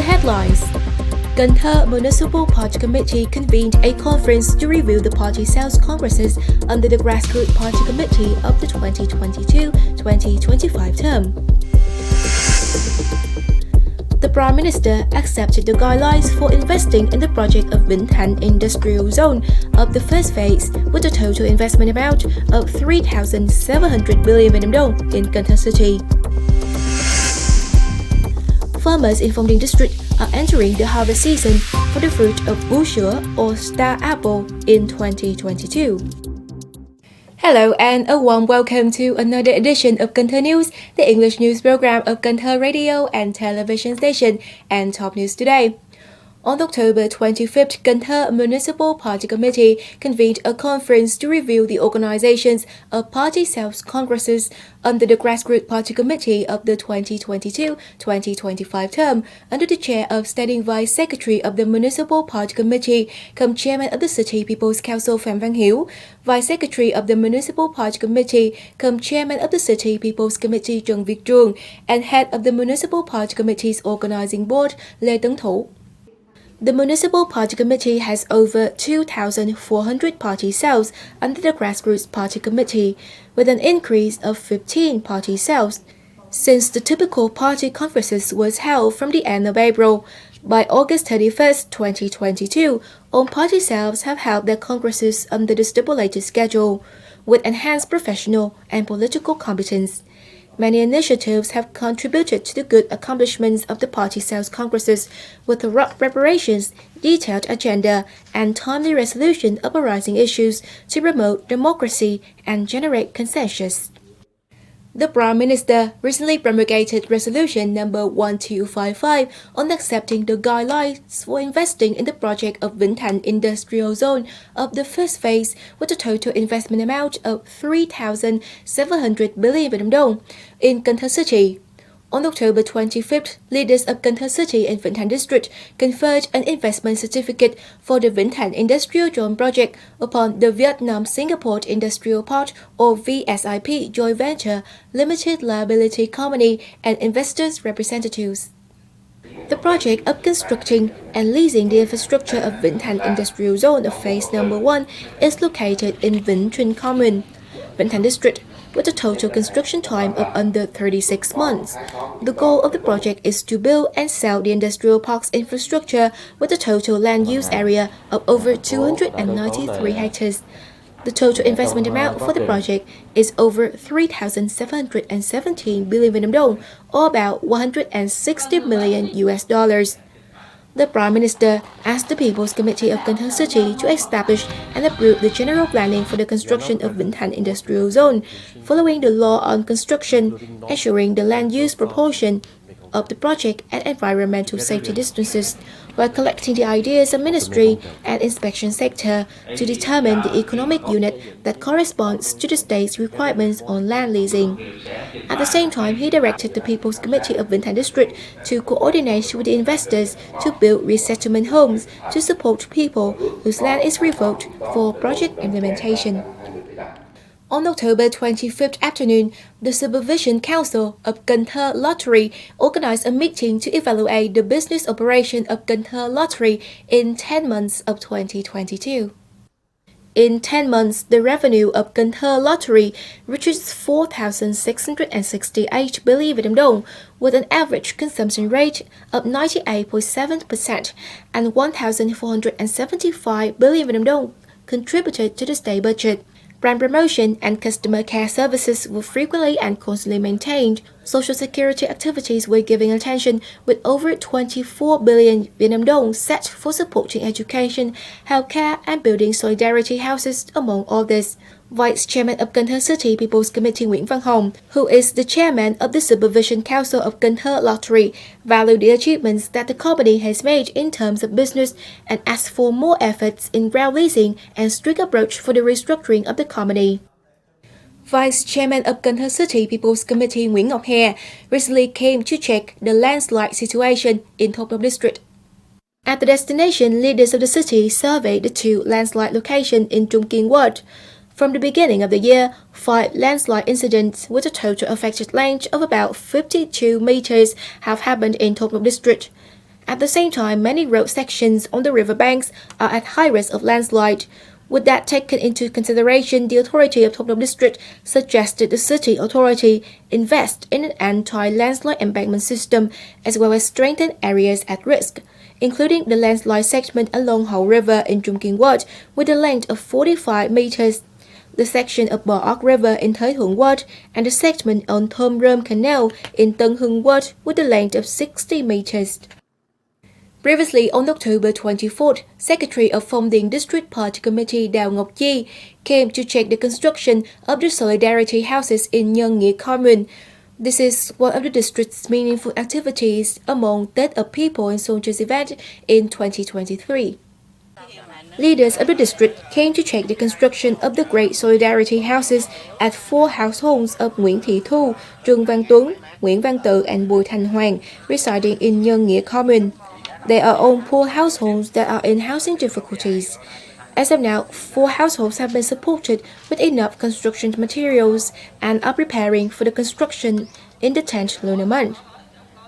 headlines. Cần Thơ Municipal Party Committee convened a conference to review the party sales congresses under the Grassroots Party Committee of the 2022-2025 term. The Prime Minister accepted the guidelines for investing in the project of Vĩnh Thạnh Industrial Zone of the first phase with a total investment amount of 3,700 billion dong in Cần Thơ City. Farmers in Phong Điền district are entering the harvest season for the fruit of Bushua or star apple in 2022. Hello and a warm welcome to another edition of Cần Thơ News, the English news program of Cần Thơ radio and television station and top news today. On October 25th, Cần Thơ Municipal Party Committee convened a conference to review the organizations of party sales congresses under the Grassroots Party Committee of the 2022-2025 term, under the chair of Standing Vice Secretary of the Municipal Party Committee, cum Chairman of the City People's Council Phạm Văn Hiếu, Vice Secretary of the Municipal Party Committee, cum Chairman of the City People's Committee Trần Việt Trường, and Head of the Municipal Party Committee's Organizing Board Lê Tấn Thủ. The Municipal Party Committee has over 2,400 party cells under the Grassroots Party Committee, with an increase of 15 party cells since the typical party conferences was held from the end of April. By August 31st, 2022, all party cells have held their congresses under the stipulated schedule, with enhanced professional and political competence. Many initiatives have contributed to the good accomplishments of the party sales congresses, with thorough preparations, detailed agenda, and timely resolution of arising issues to promote democracy and generate consensus. The Prime Minister recently promulgated Resolution number 1255 on accepting the guidelines for investing in the project of Vĩnh Thạnh Industrial Zone of the first phase with a total investment amount of 3,700 billion dong in Cần Thơ City. On October 25th, leaders of Cần Thơ City and Vĩnh Thạnh District conferred an investment certificate for the Vĩnh Thạnh Industrial Zone project upon the Vietnam-Singapore Industrial Park or VSIP joint venture limited liability company and investors' representatives. The project of constructing and leasing the infrastructure of Vĩnh Thạnh Industrial Zone of phase number 1 is located in Vĩnh Thạnh Commune, Vĩnh Thạnh District, with a total construction time of under 36 months. The goal of the project is to build and sell the industrial park's infrastructure with a total land use area of over 293 hectares. The total investment amount for the project is over 3,717 billion dong, or about 160 million US dollars. The Prime Minister asked the People's Committee of Cần Thơ City to establish and approve the general planning for the construction of Vĩnh Thạnh Industrial Zone, following the law on construction, ensuring the land use proportion of the project and environmental safety distances, while collecting the ideas of ministry and inspection sector to determine the economic unit that corresponds to the state's requirements on land leasing. At the same time, he directed the People's Committee of Vĩnh Thạnh District to coordinate with the investors to build resettlement homes to support people whose land is revoked for project implementation. On October 25th afternoon, the Supervision Council of GORN Lottery organized a meeting to evaluate the business operation of GORN Lottery in 10 months of 2022. In 10 months, the revenue of GORN Lottery reaches 4,668 billion dong, with an average consumption rate of 98.7% and 1,475 billion dong contributed to the state budget. Brand promotion and customer care services were frequently and constantly maintained. Social security activities were given attention, with over 24 billion Vietnam dong set for supporting education, healthcare, and building solidarity houses, among others. Vice Chairman of Cần Thơ City People's Committee Nguyễn Văn Hồng, who is the Chairman of the Supervision Council of GORN Lottery, valued the achievements that the company has made in terms of business and asked for more efforts in ground leasing and strict approach for the restructuring of the company. Vice Chairman of Cần Thơ City People's Committee Nguyễn Ngọc Hè recently came to check the landslide situation in Tây Đô District. At the destination, leaders of the city surveyed the two landslide locations in Trung Kiên Ward. From the beginning of the year, 5 landslide incidents with a total affected length of about 52 meters have happened in Tây Đô District. At the same time, many road sections on the riverbanks are at high risk of landslide. With that taken into consideration, the authority of Thông District suggested the city authority invest in an anti-landslide embankment system as well as strengthen areas at risk, including the landslide segment along Hậu River in Trung Kiên Ward with a length of 45 meters, the section of Bò Óc River in Thời Ward, and the segment on Thom Rơm Canal in Tân Hưng Ward with a length of 60 meters. Previously, on October 24th, Secretary of Phong Điền District Party Committee Đào Ngọc Chi came to check the construction of the Solidarity houses in Nhân, Nghĩa Commune. This is one of the district's meaningful activities among Tết of People and Soldiers event in 2023. Leaders of the district came to check the construction of the Great Solidarity houses at 4 households of Nguyễn Thị Thu, Trương Văn Tuấn, Nguyễn Văn Tự and Bùi Thành Hoàng residing in Nhân, Nghĩa Commune. They are all poor households that are in housing difficulties. As of now, 4 households have been supported with enough construction materials and are preparing for the construction in the 10th lunar month.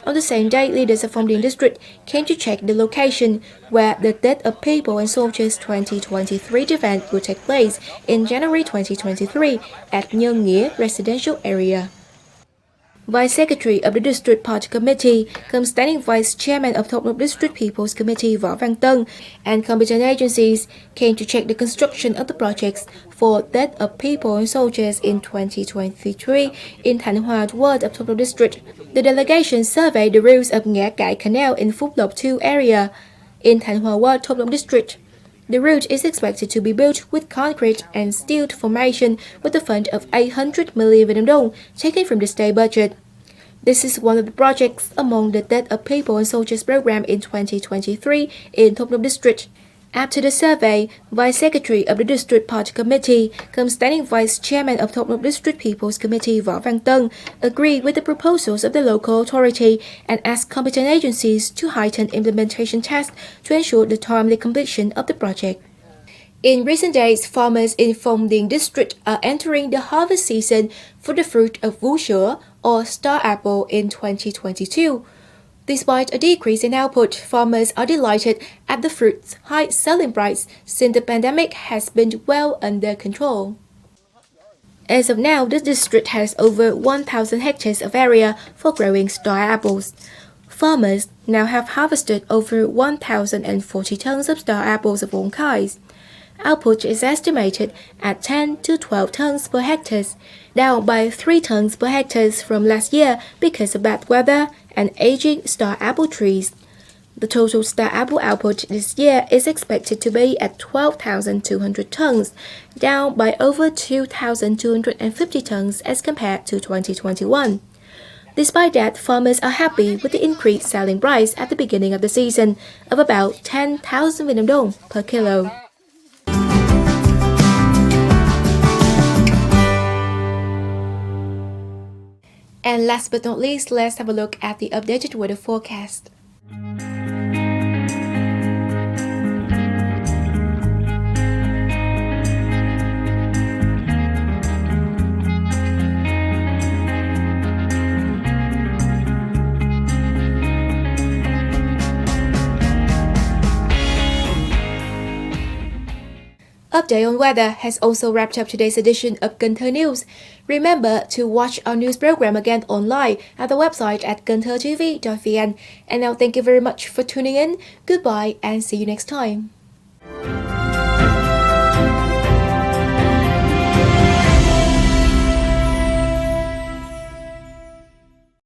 On the same day, leaders of Phong Điền District came to check the location where the Tết of People and Soldiers 2023 event will take place in January 2023 at Nhân Nghĩa residential area. Vice Secretary of the District Party Committee, cum standing Vice Chairman of Thông District People's Committee Võ Văn Tân, and competent agencies came to check the construction of the projects for Tết of People and Soldiers in 2023 in Thành Ward of Thông District. The delegation surveyed the routes of Ngã Cải Canal in Phúc Lộc 2 area in Thành Ward, Thông District. The route is expected to be built with concrete and steel formation with a fund of 800 million dong taken from the state budget. This is one of the projects among the Tết of People and Soldiers program in 2023 in Thông District. After the survey, Vice Secretary of the District Party Committee, cum standing Vice Chairman of Thông District People's Committee Võ Văn Tân, agreed with the proposals of the local authority and asked competent agencies to heighten implementation tasks to ensure the timely completion of the project. In recent days, farmers in Phong Điền District are entering the harvest season for the fruit of Vũ Sữa or star apple in 2022. Despite a decrease in output, farmers are delighted at the fruit's high selling price since the pandemic has been well under control. As of now, the district has over 1,000 hectares of area for growing star apples. Farmers now have harvested over 1,040 tons of star apples of all kinds. Output is estimated at 10 to 12 tons per hectare, down by 3 tons per hectare from last year because of bad weather and aging star apple trees. The total star apple output this year is expected to be at 12,200 tons, down by over 2,250 tons as compared to 2021. Despite that, farmers are happy with the increased selling price at the beginning of the season of about 10,000 dong per kilo. And last but not least, let's have a look at the updated weather forecast. Update on weather has also wrapped up today's edition of Cần Thơ News. Remember to watch our news program again online at the website at kênthtv.vn. And now thank you very much for tuning in. Goodbye and see you next time.